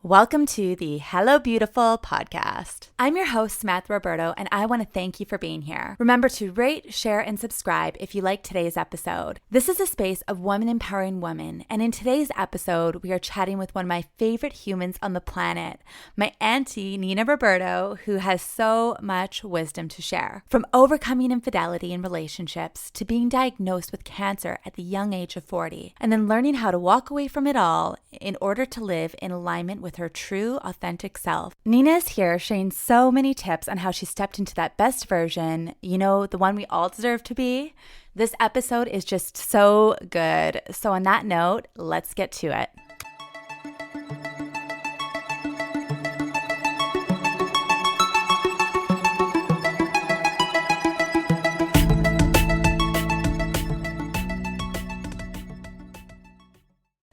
Welcome to the Hello Beautiful podcast. I'm your host, Samantha Roberto, and I want to thank you for being here. Remember to rate, share, and subscribe if you like today's episode. This is a space of women empowering women, and in today's episode, we are chatting with one of my favorite humans on the planet, my auntie, Nina Ruberto, who has so much wisdom to share. From overcoming infidelity in relationships to being diagnosed with cancer at the young age of 40, and then learning how to walk away from it all in order to live in alignment with her true, authentic self. Nina is here sharing so many tips on how she stepped into that best version, the one we all deserve to be. This episode is just so good. So on that note, let's get to it.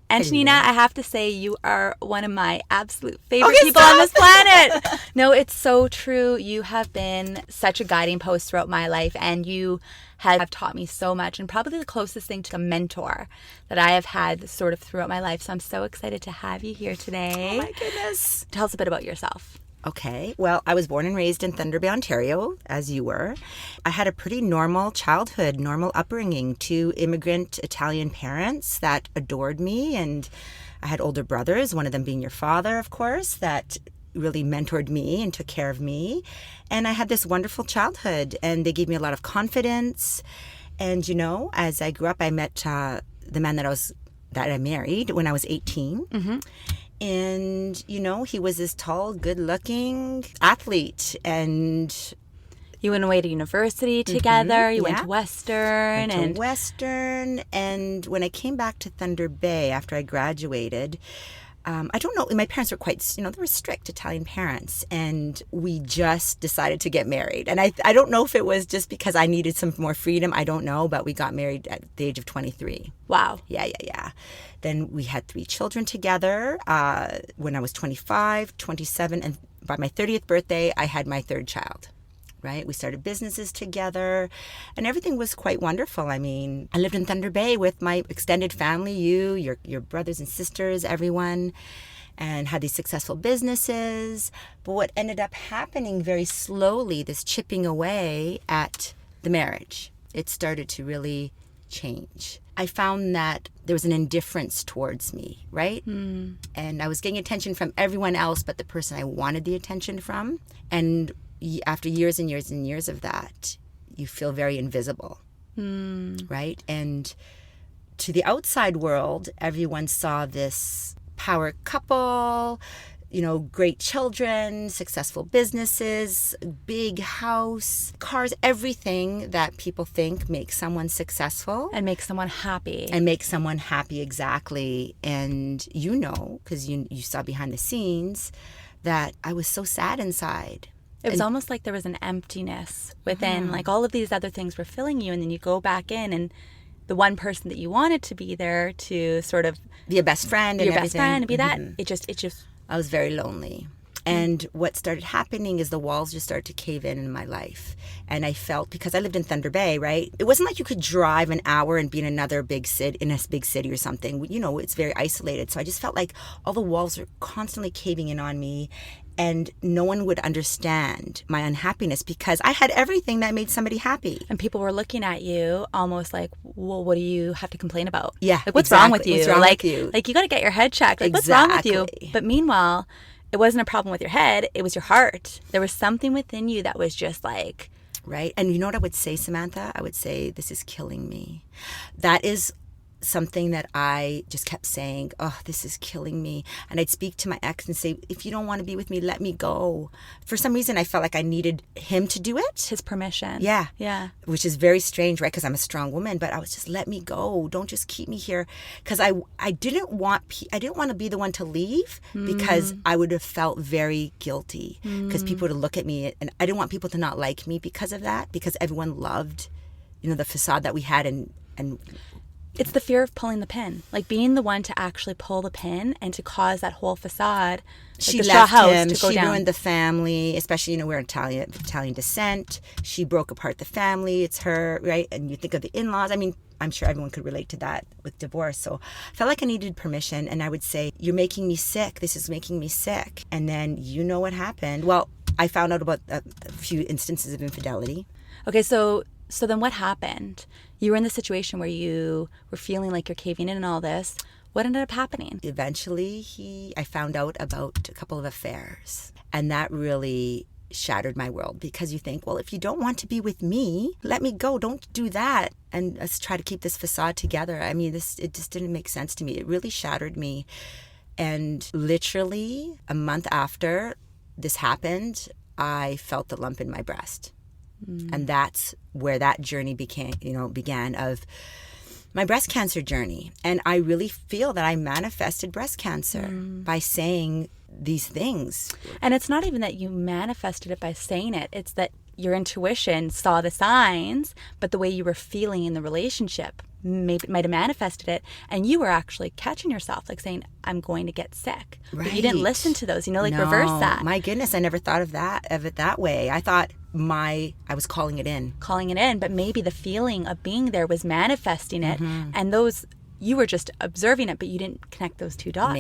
And Nina, I have to say, you are one of my absolute favorite people on this planet. No, it's so true. You have been such a guiding post throughout my life, and you have taught me so much, and probably the closest thing to a mentor that I have had sort of throughout my life. So I'm so excited to have you here today. Oh my goodness. Tell us a bit about yourself. Okay. Well, I was born and raised in Thunder Bay, Ontario, as you were. I had a pretty normal childhood, normal upbringing, 2 immigrant Italian parents that adored me. And I had older brothers, one of them being your father, of course, that really mentored me and took care of me. And I had this wonderful childhood, and they gave me a lot of confidence. And, as I grew up, I met the man that I married when I was 18. Mm-hmm. And, he was this tall, good-looking athlete. And you went away to university together. You went to Western. And when I came back to Thunder Bay after I graduated, I don't know, my parents were quite, they were strict Italian parents. And we just decided to get married. And I don't know if it was just because I needed some more freedom. I don't know. But we got married at the age of 23. Wow. Yeah. Then we had 3 children together when I was 25, 27, and by my 30th birthday, I had my 3rd child, right? We started businesses together, and everything was quite wonderful. I mean, I lived in Thunder Bay with my extended family, your brothers and sisters, everyone, and had these successful businesses. But what ended up happening very slowly, this chipping away at the marriage, it started to really change. I found that there was an indifference towards me, right? Mm. And I was getting attention from everyone else but the person I wanted the attention from. And after years and years and years of that, you feel very invisible, right? And to the outside world, everyone saw this power couple, great children, successful businesses, big house, cars, everything that people think makes someone successful. And makes someone happy. Exactly. And because you saw behind the scenes, that I was so sad inside. It was almost like there was an emptiness within, like all of these other things were filling you, and then you go back in and the one person that you wanted to be there to sort of be a best friend and be that, it just I was very lonely. And what started happening is the walls just started to cave in my life. And I felt, because I lived in Thunder Bay, right? It wasn't like you could drive an hour and be in another big city or something. It's very isolated. So I just felt like all the walls were constantly caving in on me. And no one would understand my unhappiness because I had everything that made somebody happy. And people were looking at you almost like, well, what do you have to complain about? Yeah, like, what's wrong with you? What's wrong with you? Like, you got to get your head checked. Like, what's wrong with you? But meanwhile, it wasn't a problem with your head. It was your heart. There was something within you that was just like... Right. And you know what I would say, Samantha? I would say, this is killing me. That is something that I just kept saying, oh, this is killing me. And I'd speak to my ex and say, if you don't want to be with me, let me go. For some reason, I felt like I needed him to do it. His permission. Yeah. Yeah. Which is very strange, right? Because I'm a strong woman, but I was just, let me go. Don't just keep me here. Because I didn't want to be the one to leave because I would have felt very guilty because people would look at me, and I didn't want people to not like me because of that, because everyone loved, the facade that we had, and it's the fear of pulling the pin, like being the one to actually pull the pin and to cause that whole facade. She left him. She ruined the family, especially, we're Italian descent. She broke apart the family. It's her, right? And you think of the in-laws. I mean, I'm sure everyone could relate to that with divorce. So I felt like I needed permission, and I would say, you're making me sick. This is making me sick. And then you know what happened. Well, I found out about a few instances of infidelity. Okay, so then what happened? You were in the situation where you were feeling like you're caving in and all this. What ended up happening? Eventually, I found out about a couple of affairs, and that really shattered my world, because you think, well, if you don't want to be with me, let me go. Don't do that. And let's try to keep this facade together. I mean, it just didn't make sense to me. It really shattered me. And literally a month after this happened, I felt the lump in my breast. And that's where that journey began of my breast cancer journey. And I really feel that I manifested breast cancer by saying these things. And it's not even that you manifested it by saying it. It's that your intuition saw the signs, but the way you were feeling in the relationship might have manifested it, and you were actually catching yourself, like saying, I'm going to get sick. Right. But you didn't listen to those, No, reverse that. My goodness, I never thought of it that way. I thought I was calling it in. But maybe the feeling of being there was manifesting it, and those, you were just observing it, but you didn't connect those two dots.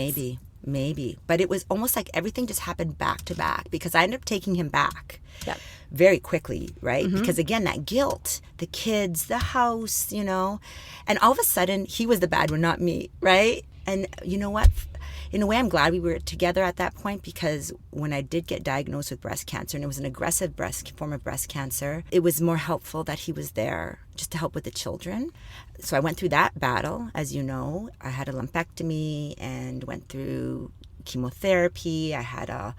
Maybe. But it was almost like everything just happened back to back, because I ended up taking him back. Yep. Very quickly, right? Because again, that guilt, the kids, the house, and all of a sudden he was the bad one, not me, right? And you know what? In a way, I'm glad we were together at that point, because when I did get diagnosed with breast cancer, and it was an aggressive form of breast cancer, it was more helpful that he was there just to help with the children. So I went through that battle, as you know. I had a lumpectomy and went through chemotherapy. I had a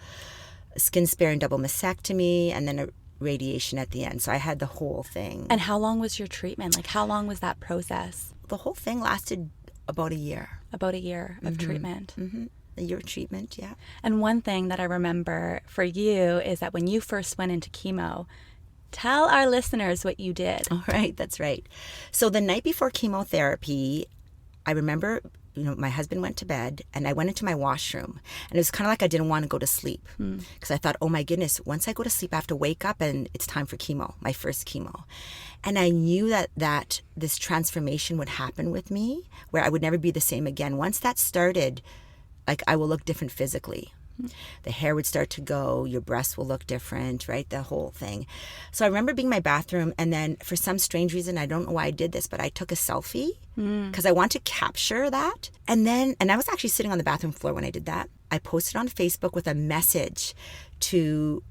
skin sparing double mastectomy, and then a radiation at the end. So I had the whole thing. And how long was your treatment? Like, how long was that process? The whole thing lasted about a year. About a year of treatment. A year of treatment, yeah. And one thing that I remember for you is that when you first went into chemo, tell our listeners what you did. All right, that's right. So the night before chemotherapy, I remember, my husband went to bed, and I went into my washroom, and it was kind of like I didn't want to go to sleep, because I thought, oh my goodness, once I go to sleep, I have to wake up and it's time for chemo, my first chemo. And I knew that this transformation would happen with me, where I would never be the same again. Once that started, like, I will look different physically. The hair would start to go, your breasts will look different, right? The whole thing. So I remember being in my bathroom, and then for some strange reason, I don't know why I did this, but I took a selfie because I want to capture that. And I was actually sitting on the bathroom floor when I did that. I posted on Facebook with a message to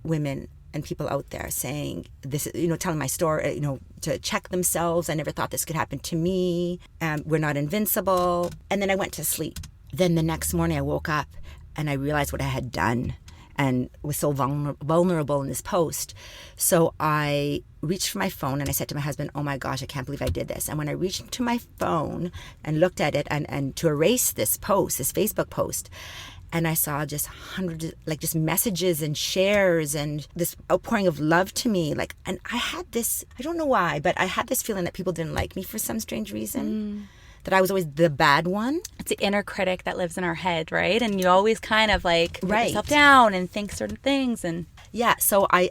women and people out there saying this, telling my story, to check themselves. I never thought this could happen to me. We're not invincible. And then I went to sleep. Then the next morning I woke up and I realized what I had done and was so vulnerable in this post. So I reached for my phone and I said to my husband, oh my gosh, I can't believe I did this. And when I reached to my phone and looked at it and to erase this post, this Facebook post, and I saw just hundreds, like just messages and shares and this outpouring of love to me. And I had this, I don't know why, but I had this feeling that people didn't like me for some strange reason. That I was always the bad one. It's the inner critic that lives in our head, right? And you always kind of put Right. yourself down and think certain things. And Yeah, so I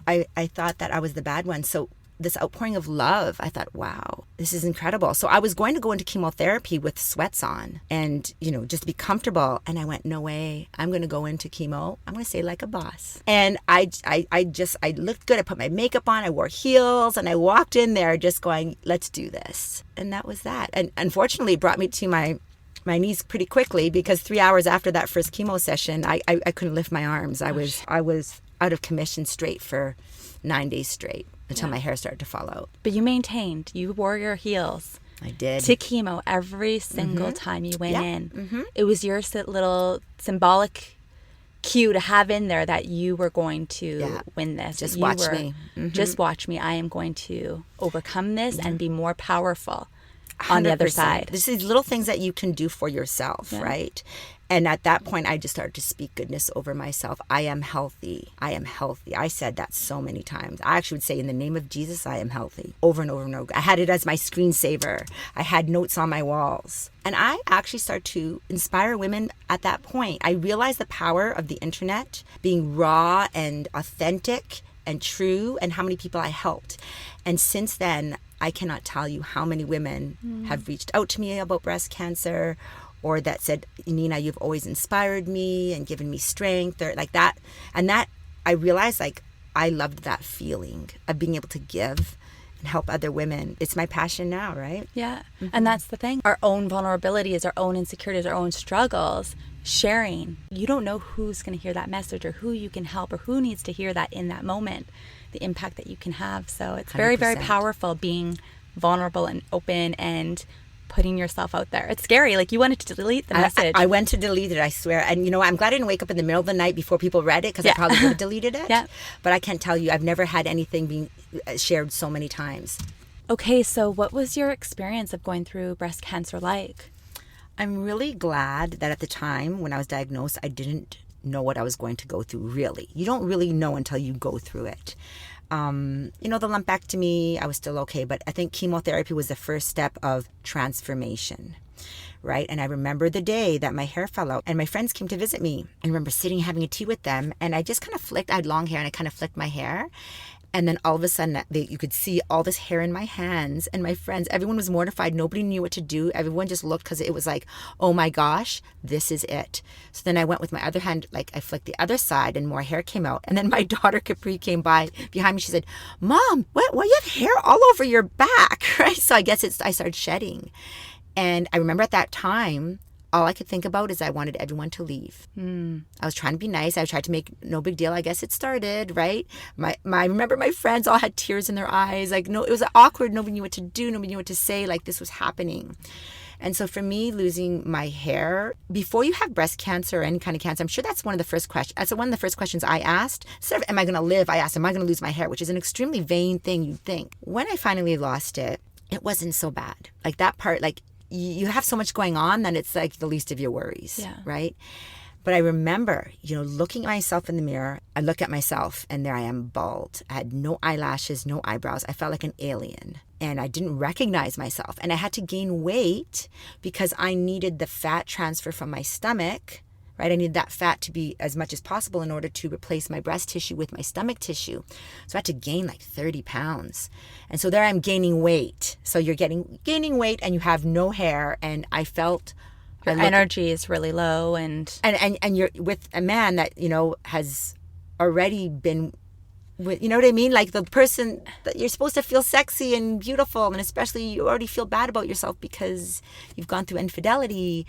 thought that I was the bad one. So this outpouring of love, I thought, wow, this is incredible. So I was going to go into chemotherapy with sweats on and, just be comfortable. And I went, no way, I'm going to go into chemo. I'm going to stay like a boss. And I looked good. I put my makeup on, I wore heels, and I walked in there just going, let's do this. And that was that. And unfortunately, it brought me to my knees pretty quickly, because 3 hours after that first chemo session, I couldn't lift my arms. I was out of commission straight for 9 days straight until my hair started to fall out. But you maintained. You wore your heels. I did. To chemo every single time you went in. It was your little symbolic cue to have in there that you were going to win this. Just watch me. Just watch me. I am going to overcome this and be more powerful on the other 100%. side. This is little things that you can do for yourself, right? And at that point, I just started to speak goodness over myself. I am healthy. I am healthy. I said that so many times. I actually would say, in the name of Jesus, I am healthy. Over and over and over. I had it as my screensaver. I had notes on my walls. And I actually started to inspire women at that point. I realized the power of the internet being raw and authentic and true, and how many people I helped. And since then, I cannot tell you how many women have reached out to me about breast cancer, or that said, Nina, you've always inspired me and given me strength, or like that. And that, I realized, like, I loved that feeling of being able to give and help other women. It's my passion now, right? Yeah. And that's the thing. Our own vulnerabilities, our own insecurities, our own struggles, sharing. You don't know who's going to hear that message or who you can help or who needs to hear that in that moment, the impact that you can have. So it's very, very 100%. powerful being vulnerable and open and putting yourself out there. It's scary. Like, you wanted to delete the message. I went to delete it, I swear. And you know, I'm glad I didn't wake up in the middle of the night before people read it, because I probably would have deleted it. Yeah. But I can't tell you, I've never had anything being shared so many times. Okay, so what was your experience of going through breast cancer like? I'm really glad that at the time when I was diagnosed, I didn't know what I was going to go through, really. You don't really know until you go through it. You know, the lumpectomy, I was still okay, but I think chemotherapy was the first step of transformation, right? And I remember the day that my hair fell out and my friends came to visit me. I remember sitting having a tea with them, and I just kind of flicked, I had long hair, and I kind of flicked my hair. And then all of a sudden, you could see all this hair in my hands, and my friends, everyone was mortified. Nobody knew what to do. Everyone just looked, because it was like, oh my gosh, this is it. So then I went with my other hand, like I flicked the other side, and more hair came out. And then my daughter Capri came by behind me. She said, Mom, why you have hair all over your back, right? So I guess I started shedding. And I remember at that time, all I could think about is I wanted everyone to leave. I was trying to be nice. I tried to make no big deal. I guess it started, right? I remember my friends all had tears in their eyes. Like, no, it was awkward. Nobody knew what to do. Nobody knew what to say. Like, this was happening. And so for me, losing my hair, before you have breast cancer or any kind of cancer, I'm sure that's one of the first questions. That's one of the first questions I asked. Instead of, am I going to live? I asked, am I going to lose my hair? Which is an extremely vain thing, you'd think. When I finally lost it, it wasn't so bad. Like, that part, like, you have so much going on that it's like the least of your worries, right? But I remember, you know, looking at myself in the mirror, I look at myself and there I am, bald. I had no eyelashes, no eyebrows. I felt like an alien, and I didn't recognize myself. And I had to gain weight because I needed the fat transfer from my stomach, right? I needed that fat to be as much as possible in order to replace my breast tissue with my stomach tissue. So I had to gain like 30 pounds. And so there I'm gaining weight. So you're gaining weight and you have no hair. And I felt your energy is really low, and you're with a man that, you know, has already been with, you know what I mean? Like, the person that you're supposed to feel sexy and beautiful, and especially you already feel bad about yourself because you've gone through infidelity.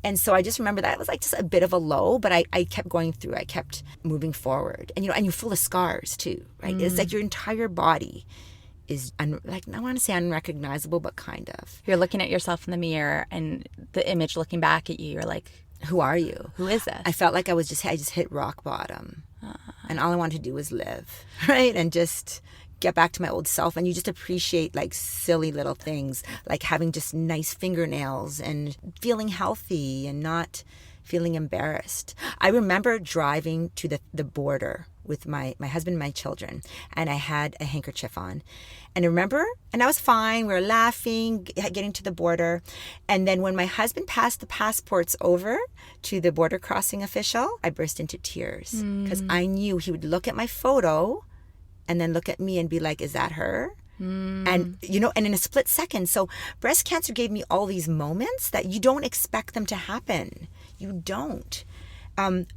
And so I just remember that it was like just a bit of a low, but I kept going through. I kept moving forward. And, you know, and you're full of scars too, right? It's like your entire body is, like, I want to say unrecognizable, but kind of. You're looking at yourself in the mirror, and the image looking back at you, you're like, who are you? Who is this? I felt like I just hit rock bottom. And all I wanted to do was live, right? And just get back to my old self. And you just appreciate, like, silly little things, like having just nice fingernails and feeling healthy and not feeling embarrassed. I remember driving to the border with my husband and my children, and I had a handkerchief on. And I remember, and I was fine. We were laughing, getting to the border. And then when my husband passed the passports over to the border crossing official, I burst into tears because I knew he would look at my photo and then look at me and be like, is that her? And, you know, and in a split second. So breast cancer gave me all these moments that you don't expect them to happen. You don't.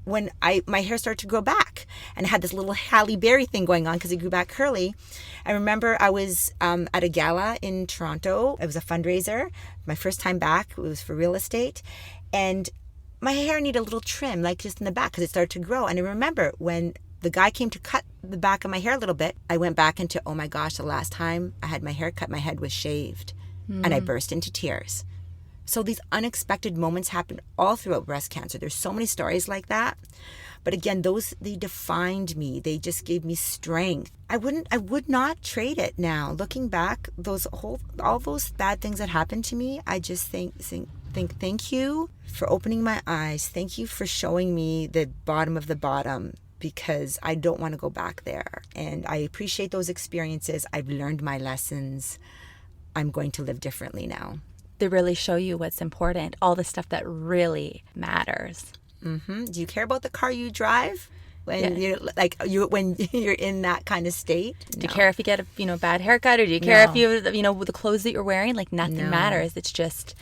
When my hair started to grow back, and I had this little Halle Berry thing going on because it grew back curly. I remember I was at a gala in Toronto. It was a fundraiser. My first time back. It was for real estate. And my hair needed a little trim, like just in the back, because it started to grow. And I remember when the guy came to cut the back of my hair a little bit, I went back into, oh my gosh, the last time I had my hair cut, my head was shaved. And I burst into tears. So these unexpected moments happen all throughout breast cancer. There's so many stories like that. But again, they defined me. They just gave me strength. I would not trade it now. Looking back, all those bad things that happened to me, I just think thank you for opening my eyes. Thank you for showing me the bottom of the bottom, because I don't want to go back there. And I appreciate those experiences. I've learned my lessons. I'm going to live differently now. They really show you what's important, all the stuff that really matters. Do you care about the car you drive? when when you're in that kind of state? Do you care if you get a bad haircut, or do you care if you the clothes that you're wearing? Like, nothing matters. It's just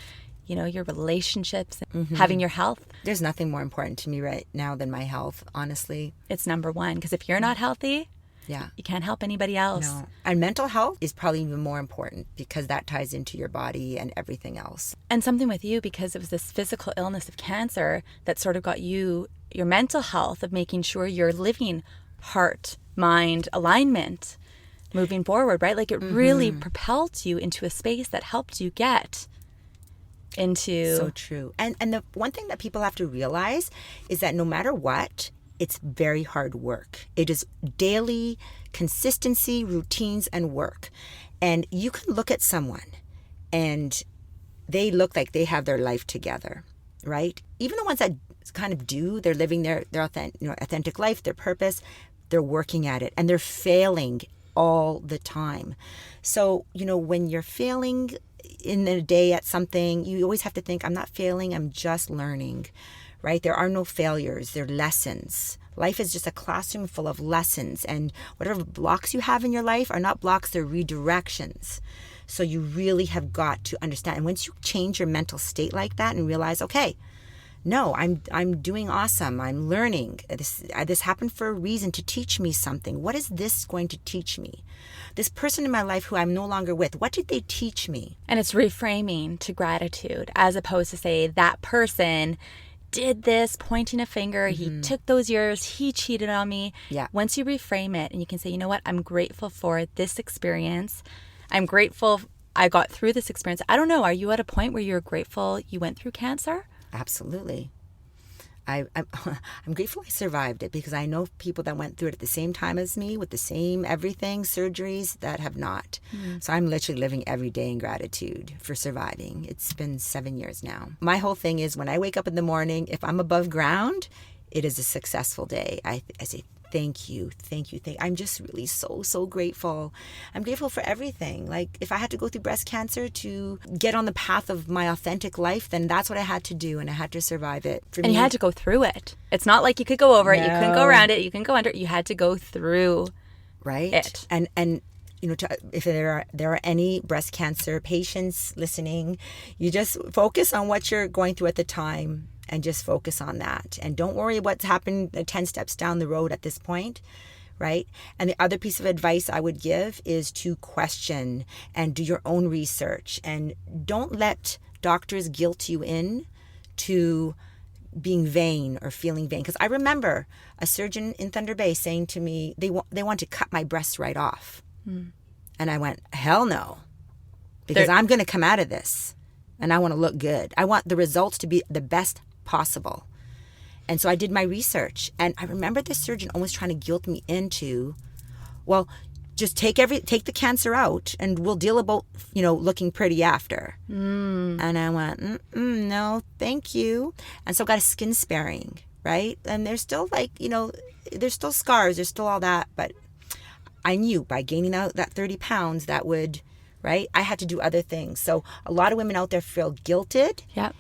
your relationships, having your health. There's nothing more important to me right now than my health, honestly. It's number one, because if you're not healthy, you can't help anybody else. No. And mental health is probably even more important, because that ties into your body and everything else. And something with you, because it was this physical illness of cancer that sort of got you your mental health of making sure you're living heart, mind alignment moving forward, right? Like, it really propelled you into a space that helped you get into... So true. And the one thing that people have to realize is that no matter what, it's very hard work. It is daily consistency, routines, and work. And you can look at someone and they look like they have their life together, right? Even the ones that kind of do, they're living their authentic life, their purpose, they're working at it, and they're failing all the time. So, when you're failing in a day at something, you always have to think, I'm not failing, I'm just learning, right? There are no failures, they're lessons. Life is just a classroom full of lessons, and whatever blocks you have in your life are not blocks, they're redirections. So you really have got to understand. And once you change your mental state like that and realize, okay, no, I'm doing awesome. I'm learning. This happened for a reason, to teach me something. What is this going to teach me? This person in my life who I'm no longer with, what did they teach me? And it's reframing to gratitude, as opposed to say that person did this, pointing a finger, he took those years, he cheated on me. Yeah. Once you reframe it and you can say, you know what, I'm grateful for this experience. I'm grateful I got through this experience. I don't know, are you at a point where you're grateful you went through cancer? Absolutely. I'm grateful I survived it, because I know people that went through it at the same time as me, with the same everything, surgeries, that have not. So I'm literally living every day in gratitude for surviving. It's been 7 years now. My whole thing is, when I wake up in the morning, if I'm above ground, it is a successful day. I say, thank you. I'm just really so grateful. I'm grateful for everything. Like, if I had to go through breast cancer to get on the path of my authentic life, then that's what I had to do, and I had to survive it. And you had to go through it. It's not like you could go over it, you couldn't go around it, you couldn't go under it. You had to go through it. And if there are any breast cancer patients listening, you just focus on what you're going through at the time. And just focus on that. And don't worry what's happened 10 steps down the road at this point, right? And the other piece of advice I would give is to question and do your own research. And don't let doctors guilt you in to being vain or feeling vain. Because I remember a surgeon in Thunder Bay saying to me, they want to cut my breasts right off. And I went, hell no. Because I'm going to come out of this. And I want to look good. I want the results to be the best possible. And so I did my research, and I remember the surgeon almost trying to guilt me into, well, just take the cancer out and we'll deal about looking pretty after. And I went, no, thank you. And so I got a skin sparing, right? And there's still there's still scars, there's still all that, but I knew by gaining out that 30 pounds that would, right? I had to do other things. So a lot of women out there feel guilted. Yep.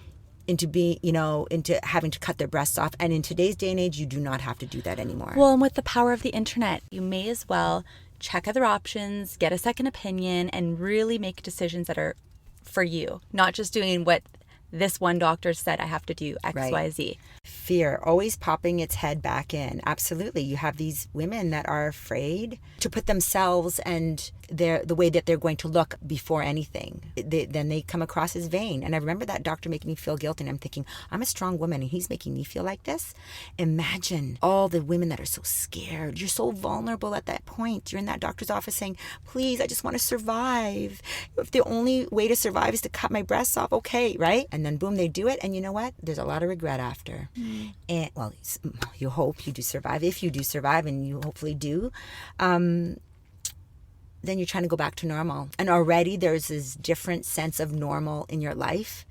Into having to cut their breasts off. And in today's day and age, you do not have to do that anymore. Well, and with the power of the internet, you may as well check other options, get a second opinion, and really make decisions that are for you, not just doing what this one doctor said I have to do X, right. Y, Z. Fear always popping its head back in. Absolutely. You have these women that are afraid to put themselves and the way that they're going to look before anything. Then they come across as vain. And I remember that doctor making me feel guilty, and I'm thinking, I'm a strong woman and he's making me feel like this. Imagine all the women that are so scared. You're so vulnerable at that point. You're in that doctor's office saying, please, I just want to survive. If the only way to survive is to cut my breasts off, okay, right? And then boom, they do it. And you know what? There's a lot of regret after. And well, you hope you do survive. If you do survive, and you hopefully do, then you're trying to go back to normal. And already there's this different sense of normal in your life.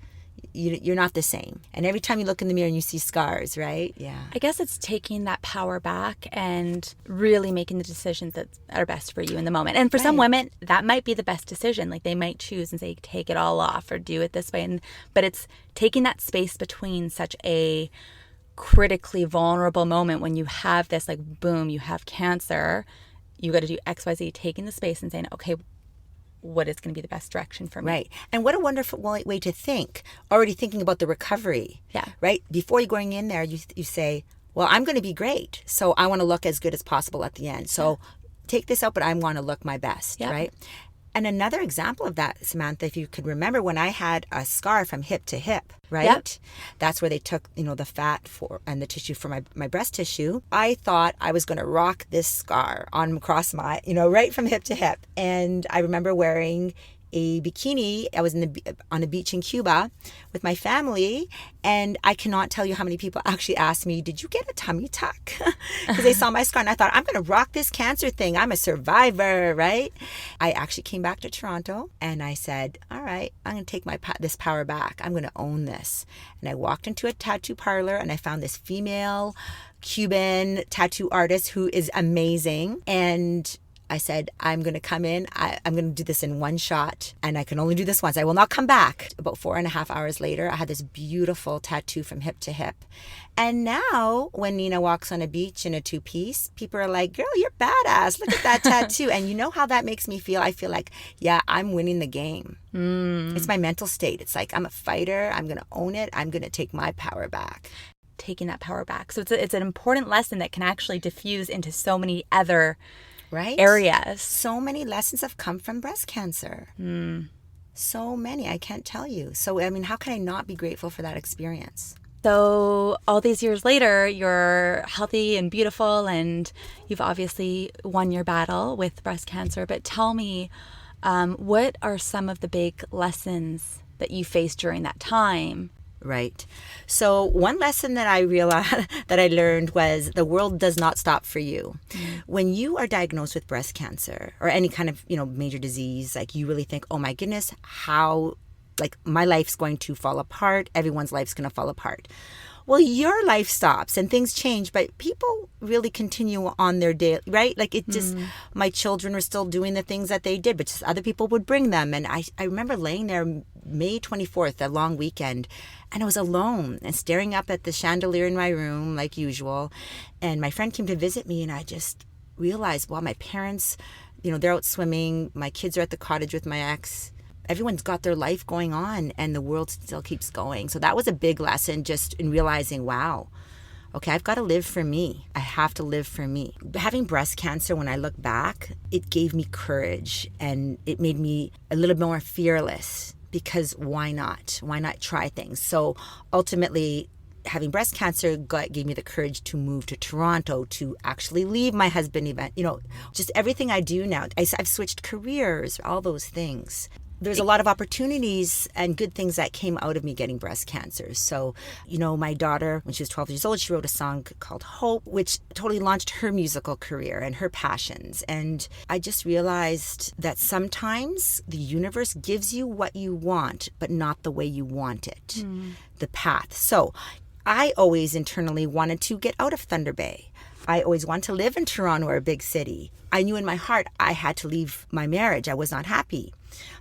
You're not the same. And every time you look in the mirror and you see scars, right? Yeah. I guess it's taking that power back and really making the decisions that are best for you in the moment. And for some women, that might be the best decision. Like, they might choose and say, take it all off or do it this way. But it's taking that space between such a critically vulnerable moment when you have this, like, boom, you have cancer, you got to do XYZ, taking the space and saying, okay, what is going to be the best direction for me? Right. And what a wonderful way to think, already thinking about the recovery. Yeah. Right? Before you're going in there, you say, well, I'm going to be great. So I want to look as good as possible at the end. So take this out, but I want to look my best. Yeah. Right? And another example of that, Samantha, if you could remember when I had a scar from hip to hip, right? Yep. That's where they took, the fat and the tissue for my breast tissue. I thought I was going to rock this scar across my, right from hip to hip. And I remember wearing a bikini. I was on a beach in Cuba with my family, and I cannot tell you how many people actually asked me, did you get a tummy tuck? Because they saw my scar, and I thought, I'm going to rock this cancer thing. I'm a survivor, right? I actually came back to Toronto, and I said, all right, I'm going to take this power back. I'm going to own this. And I walked into a tattoo parlor, and I found this female Cuban tattoo artist who is amazing. And I said, I'm going to come in. I'm going to do this in one shot, and I can only do this once. I will not come back. About 4.5 hours later, I had this beautiful tattoo from hip to hip. And now when Nina walks on a beach in a two-piece, people are like, girl, you're badass. Look at that tattoo. And you know how that makes me feel? I feel like, yeah, I'm winning the game. It's my mental state. It's like, I'm a fighter. I'm going to own it. I'm going to take my power back. Taking that power back. So it's an important lesson that can actually diffuse into so many other areas. So many lessons have come from breast cancer. So many, I can't tell you. So, I mean, how can I not be grateful for that experience? So all these years later, you're healthy and beautiful, and you've obviously won your battle with breast cancer. But tell me, what are some of the big lessons that you faced during that time? Right. So one lesson that I realized that I learned was the world does not stop for you. When you are diagnosed with breast cancer or any kind of, major disease, like you really think, oh my goodness, how, like my life's going to fall apart. Everyone's life's going to fall apart. Well, your life stops and things change, but people really continue on their day, right? Like it just, my children were still doing the things that they did, but just other people would bring them. And I remember laying there May 24th, a long weekend, and I was alone and staring up at the chandelier in my room like usual. And my friend came to visit me, and I just realized, well, my parents, they're out swimming. My kids are at the cottage with my ex. Everyone's got their life going on, and the world still keeps going. So that was a big lesson, just in realizing, wow, okay, I've got to live for me. I have to live for me. Having breast cancer, when I look back, it gave me courage, and it made me a little more fearless, because why not? Why not try things? So ultimately, having breast cancer gave me the courage to move to Toronto, to actually leave my husband event, just everything I do now. I've switched careers, all those things. There's a lot of opportunities and good things that came out of me getting breast cancer. So, my daughter, when she was 12 years old, she wrote a song called Hope, which totally launched her musical career and her passions. And I just realized that sometimes the universe gives you what you want, but not the way you want it, the path. So I always internally wanted to get out of Thunder Bay. I always wanted to live in Toronto or a big city. I knew in my heart I had to leave my marriage. I was not happy.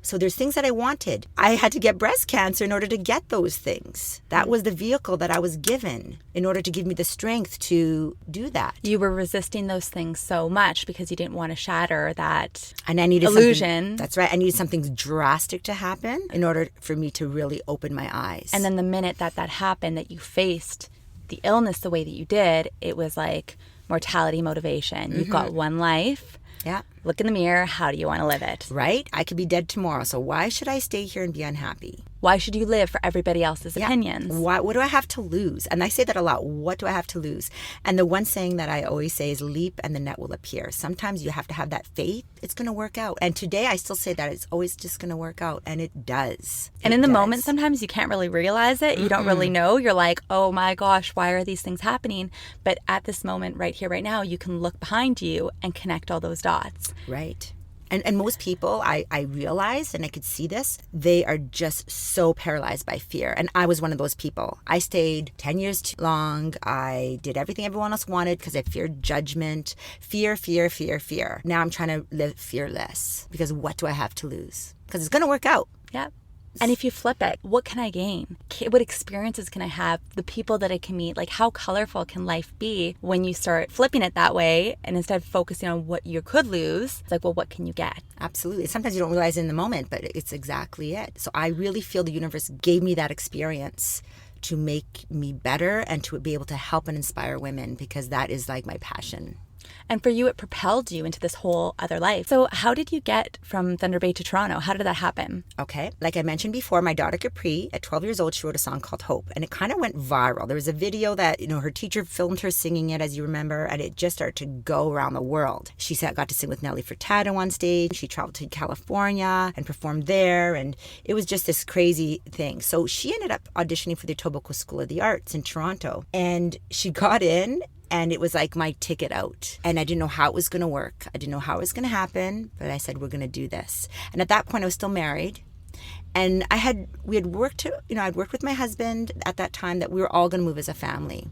So there's things that I wanted. I had to get breast cancer in order to get those things. That was the vehicle that I was given in order to give me the strength to do that. You were resisting those things so much because you didn't want to shatter that and I needed illusion. That's right. I needed something drastic to happen in order for me to really open my eyes. And then the minute that happened, that you faced the illness the way that you did, it was like mortality motivation. You've got one life. Yeah. Look in the mirror. How do you want to live it? Right? I could be dead tomorrow. So why should I stay here and be unhappy? Why should you live for everybody else's opinions? What do I have to lose? And I say that a lot. What do I have to lose? And the one saying that I always say is leap and the net will appear. Sometimes you have to have that faith. It's going to work out. And today I still say that it's always just going to work out. And it does. And in the moment, sometimes you can't really realize it. You don't really know. You're like, oh my gosh, why are these things happening? But at this moment right here, right now, you can look behind you and connect all those dots. Right. And most people, I realized, and I could see this, they are just so paralyzed by fear. And I was one of those people. I stayed 10 years too long. I did everything everyone else wanted because I feared judgment. Fear, fear, fear, fear. Now I'm trying to live fearless because what do I have to lose? Because it's going to work out. Yeah. And if you flip it, what can I gain? What experiences can I have? The people that I can meet, like how colorful can life be when you start flipping it that way? And instead of focusing on what you could lose, it's like, well, what can you get? Absolutely. Sometimes you don't realize it in the moment, but it's exactly it. So I really feel the universe gave me that experience to make me better and to be able to help and inspire women, because that is like my passion. And for you, it propelled you into this whole other life. So how did you get from Thunder Bay to Toronto? How did that happen? Okay. Like I mentioned before, my daughter Capri, at 12 years old, she wrote a song called Hope. And it kind of went viral. There was a video that, her teacher filmed her singing it, as you remember, and it just started to go around the world. She got to sing with Nelly Furtado on stage. She traveled to California and performed there. And it was just this crazy thing. So she ended up auditioning for the Etobicoke School of the Arts in Toronto. And she got in. And it was like my ticket out. And I didn't know how it was going to work. I didn't know how it was going to happen. But I said, we're going to do this. And at that point, I was still married. And I'd worked with my husband at that time that we were all going to move as a family.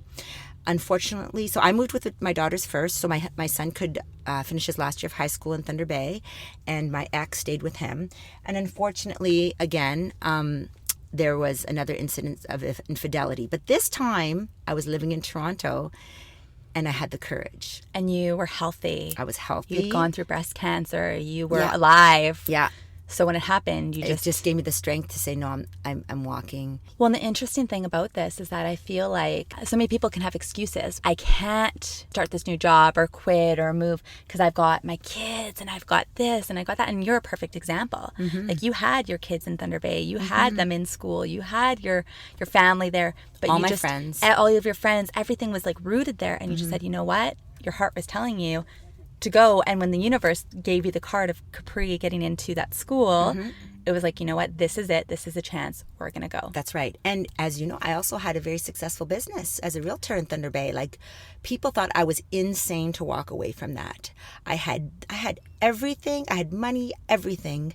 Unfortunately, so I moved with my daughters first. So my son could finish his last year of high school in Thunder Bay. And my ex stayed with him. And unfortunately, again, there was another incident of infidelity. But this time, I was living in Toronto. And I had the courage. And you were healthy. I was healthy. You'd gone through breast cancer. You were alive. Yeah. So when it happened, it just gave me the strength to say, no, I'm walking. Well, and the interesting thing about this is that I feel like so many people can have excuses. I can't start this new job or quit or move because I've got my kids and I've got this and I got that. And you're a perfect example. Mm-hmm. Like you had your kids in Thunder Bay. You had them in school. You had your family there. But all my friends. All of your friends. Everything was like rooted there. And you just said, you know what? Your heart was telling you to go. And when the universe gave you the card of Capri getting into that school, it was like, you know what, this is it. This is a chance. We're going to go. That's right. And as you know, I also had a very successful business as a realtor in Thunder Bay. Like people thought I was insane to walk away from that. I had everything. I had money, everything.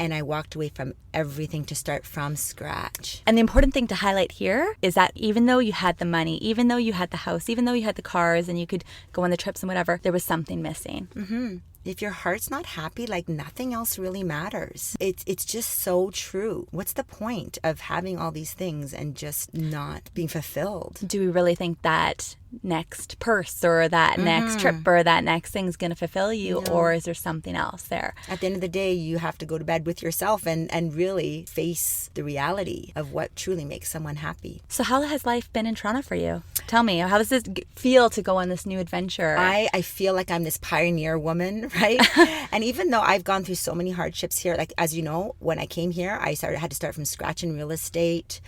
And I walked away from everything to start from scratch. And the important thing to highlight here is that even though you had the money, even though you had the house, even though you had the cars and you could go on the trips and whatever, there was something missing. Mm-hmm. If your heart's not happy, like nothing else really matters. It's just so true. What's the point of having all these things and just not being fulfilled? Do we really think that next purse or that next trip or that next thing is going to fulfill you? No. Or is there something else there? At the end of the day, you have to go to bed with yourself and really face the reality of what truly makes someone happy. So how has life been in Toronto for you? Tell me, how does it feel to go on this new adventure? I feel like I'm this pioneer woman, right? And even though I've gone through so many hardships here, like as you know, when I came here, I had to start from scratch in real estate.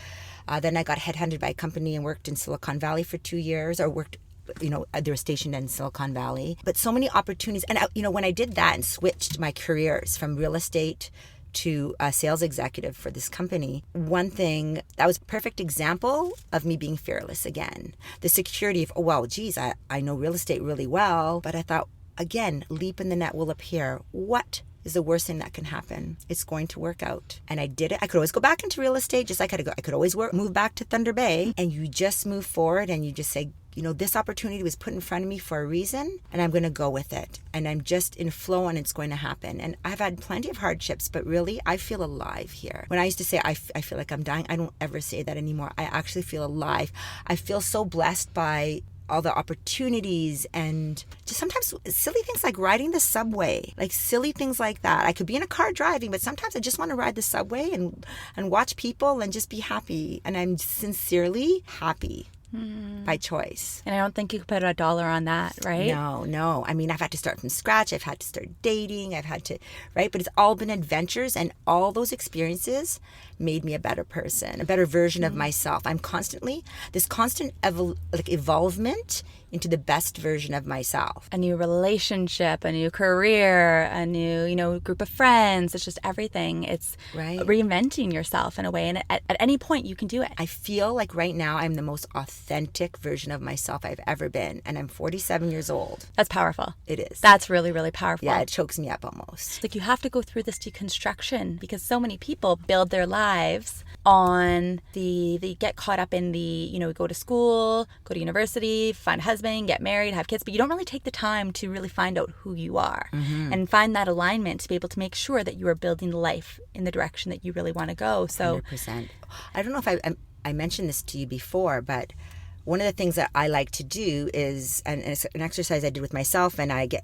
Then I got headhunted by a company and worked in Silicon Valley for 2 years, or worked, they were stationed in Silicon Valley. But so many opportunities. And, when I did that and switched my careers from real estate to a sales executive for this company, one thing, that was a perfect example of me being fearless again. The security of, I know real estate really well, but I thought, again, leap in the net will appear. What is the worst thing that can happen? It's going to work out. And I did it. I could always go back into real estate, just like I could always move back to Thunder Bay. And you just move forward and you just say, this opportunity was put in front of me for a reason, and I'm going to go with it. And I'm just in flow, and it's going to happen. And I've had plenty of hardships, but really, I feel alive here. When I used to say I feel like I'm dying, I don't ever say that anymore. I actually feel alive. I feel so blessed by all the opportunities and just sometimes silly things like riding the subway, like silly things like that. I could be in a car driving, but sometimes I just want to ride the subway and watch people and just be happy. And I'm sincerely happy. By choice. And I don't think you could put a dollar on that, right? No. I mean, I've had to start from scratch. I've had to start dating. I've had to, right? But it's all been adventures, and all those experiences made me a better person, a better version of myself. I'm constantly, this constant evolvement into the best version of myself. A new relationship, a new career, a new, group of friends. It's just everything. It's reinventing yourself in a way. And at any point you can do it. I feel like right now I'm the most authentic version of myself I've ever been. And I'm 47 years old. That's powerful. It is. That's really, really powerful. Yeah, it chokes me up almost. Like you have to go through this deconstruction because so many people build their lives on they get caught up in the, go to school, go to university, find a husband, husband, get married, have kids, but you don't really take the time to really find out who you are and find that alignment to be able to make sure that you are building the life in the direction that you really want to go. So 100%. I don't know if I mentioned this to you before, but one of the things that I like to do is, and it's an exercise I did with myself, and I get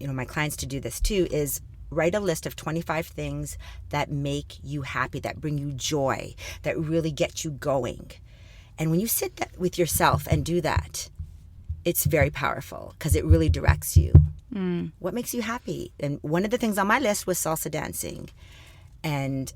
my clients to do this too, is write a list of 25 things that make you happy, that bring you joy, that really get you going. And when you sit with yourself and do that, it's very powerful because it really directs you. What makes you happy? And one of the things on my list was salsa dancing. And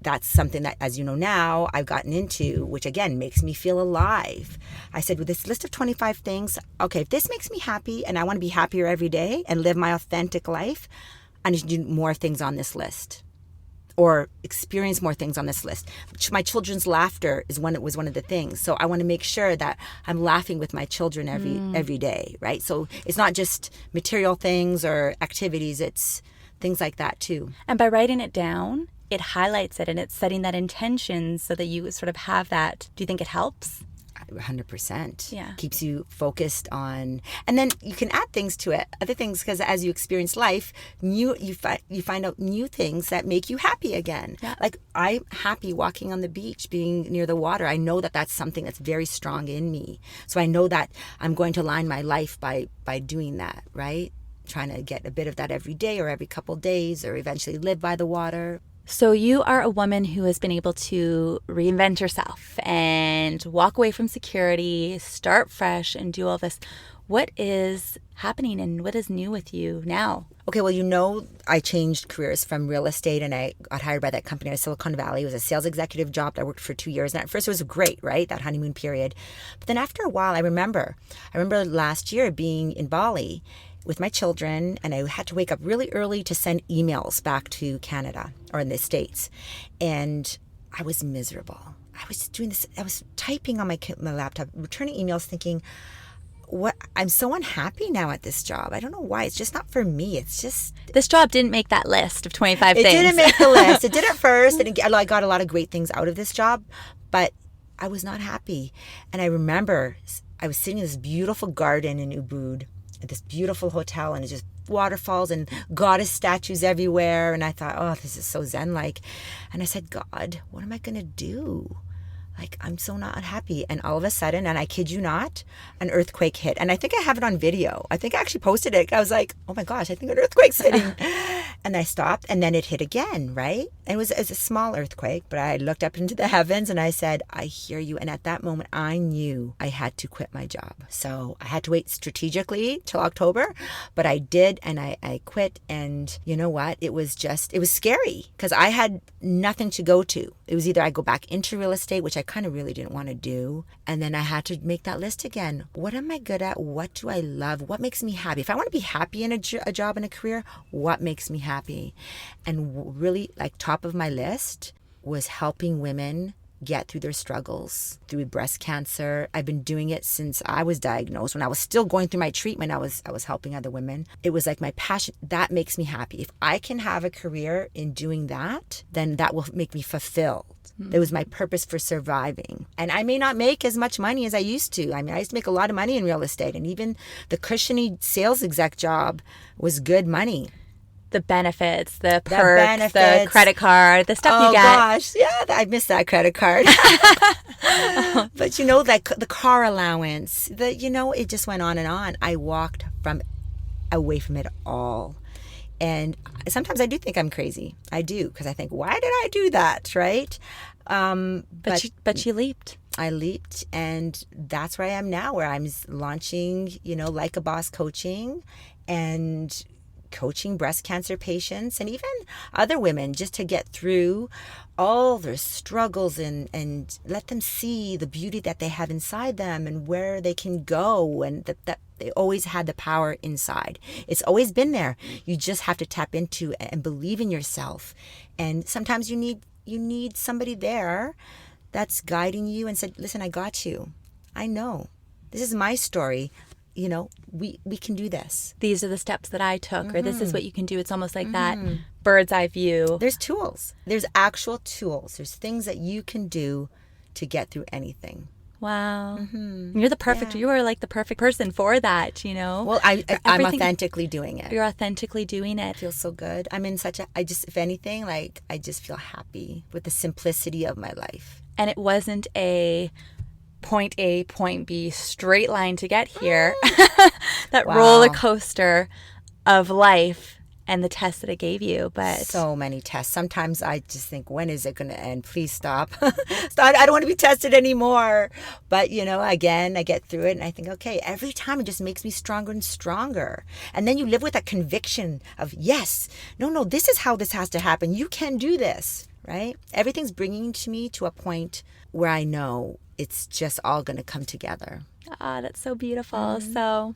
that's something that, as you know now, I've gotten into, which again makes me feel alive. I said, with this list of 25 things, okay, if this makes me happy and I want to be happier every day and live my authentic life, I need to do more things on this list or experience more things on this list. My children's laughter was one of the things. So I want to make sure that I'm laughing with my children every day, right? So it's not just material things or activities, it's things like that too. And by writing it down, it highlights it and it's setting that intention so that you sort of have that. Do you think it helps? 100%. Yeah. Keeps you focused on, and then you can add things to it, other things, because as you experience life, you find out new things that make you happy again. Yeah. Like I'm happy walking on the beach, being near the water. I know that that's something that's very strong in me. So I know that I'm going to align my life by doing that, right? Trying to get a bit of that every day or every couple days or eventually live by the water. So you are a woman who has been able to reinvent herself and walk away from security, start fresh and do all this. What is happening and what is new with you now? Okay, well, I changed careers from real estate and I got hired by that company in Silicon Valley. It was a sales executive job. I worked for 2 years. And at first it was great, right? That honeymoon period. But then after a while, I remember last year being in Bali with my children, and I had to wake up really early to send emails back to Canada or in the States. And I was miserable. I was doing this. I was typing on my laptop, returning emails thinking, I'm so unhappy now at this job. I don't know why. It's just not for me. It's just... This job didn't make that list of 25 things. It didn't make the list. It did at first. And I got a lot of great things out of this job, but I was not happy. And I remember I was sitting in this beautiful garden in Ubud, at this beautiful hotel, and it's just waterfalls and goddess statues everywhere. And I thought, oh, this is so zen-like. And I said, God, what am I going to do? Like, I'm so not happy. And all of a sudden, and I kid you not, an earthquake hit. And I think I have it on video. I think I actually posted it. I was like, oh my gosh, I think an earthquake's hitting. And I stopped, and then it hit again, right? And it was a small earthquake, but I looked up into the heavens and I said, I hear you. And at that moment, I knew I had to quit my job. So I had to wait strategically till October, but I did, and I quit. And you know what? It was scary because I had nothing to go to. It was either I go back into real estate, which I kind of really didn't want to do. And then I had to make that list again. What am I good at? What do I love? What makes me happy? If I want to be happy in a job and a career, what makes me happy? And really, like, top of my list was helping women get through their struggles through breast cancer. I've been doing it since I was diagnosed. When I was still going through my treatment, I was helping other women. It was like my passion. That makes me happy. If I can have a career in doing that, then that will make me fulfilled. It was my purpose for surviving. And I may not make as much money as I used to. I mean, I used to make a lot of money in real estate, and even the cushiony sales exec job was good money. The benefits, the perks, the credit card, the stuff you get. Oh gosh, yeah, I missed that credit card. But like the car allowance, it just went on and on. I walked away from it all. And sometimes I do think I'm crazy. I do, because I think, why did I do that, right? But you leaped. I leaped, and that's where I am now, where I'm launching, Like a Boss coaching and coaching breast cancer patients and even other women just to get through all their struggles and let them see the beauty that they have inside them and where they can go, and that they always had the power inside. It's always been there. You just have to tap into and believe in yourself. And sometimes you need somebody there that's guiding you and said, listen, I got you. I know. This is my story. We can do this. These are the steps that I took, or this is what you can do. It's almost like that bird's eye view. There's tools. There's actual tools. There's things that you can do to get through anything. Wow. You're the perfect, you are like the perfect person for that, you know? Well, I'm authentically doing it. You're authentically doing it. It feels so good. I'm in such a, if anything, like, I just feel happy with the simplicity of my life. And it wasn't a point A, point B, straight line to get here. That roller coaster of life and the test that it gave you. But so many tests. Sometimes I just think, when is it going to end? Please stop. Stop. I don't want to be tested anymore. But, you know, again, I get through it and I think, okay, every time it just makes me stronger and stronger. And then you live with that conviction of, yes, no, this is how this has to happen. You can do this, right? Everything's bringing me to a point where I know it's just all going to come together. Ah, that's so beautiful. So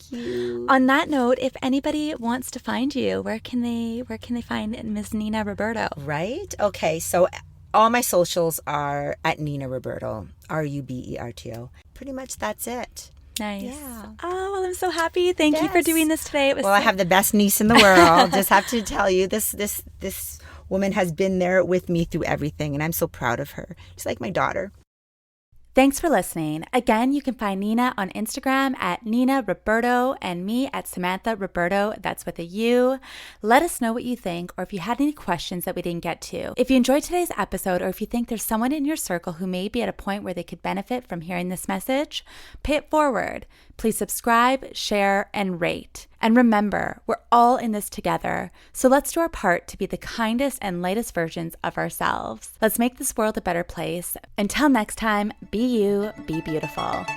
on that note, if anybody wants to find you, where can they find Miss Nina Ruberto? Right? Okay, so all my socials are at Nina Ruberto, Ruberto. Pretty much that's it. Nice. Yeah. Oh, well, I'm so happy. Thank you for doing this today. It was I have the best niece in the world. Just have to tell you, this woman has been there with me through everything, and I'm so proud of her. She's like my daughter. Thanks for listening. Again, you can find Nina on Instagram at Nina Ruberto and me at Samantha Ruberto. That's with a U. Let us know what you think or if you had any questions that we didn't get to. If you enjoyed today's episode or if you think there's someone in your circle who may be at a point where they could benefit from hearing this message, pay it forward. Please subscribe, share, and rate. And remember, we're all in this together, so let's do our part to be the kindest and lightest versions of ourselves. Let's make this world a better place. Until next time, be you, be beautiful.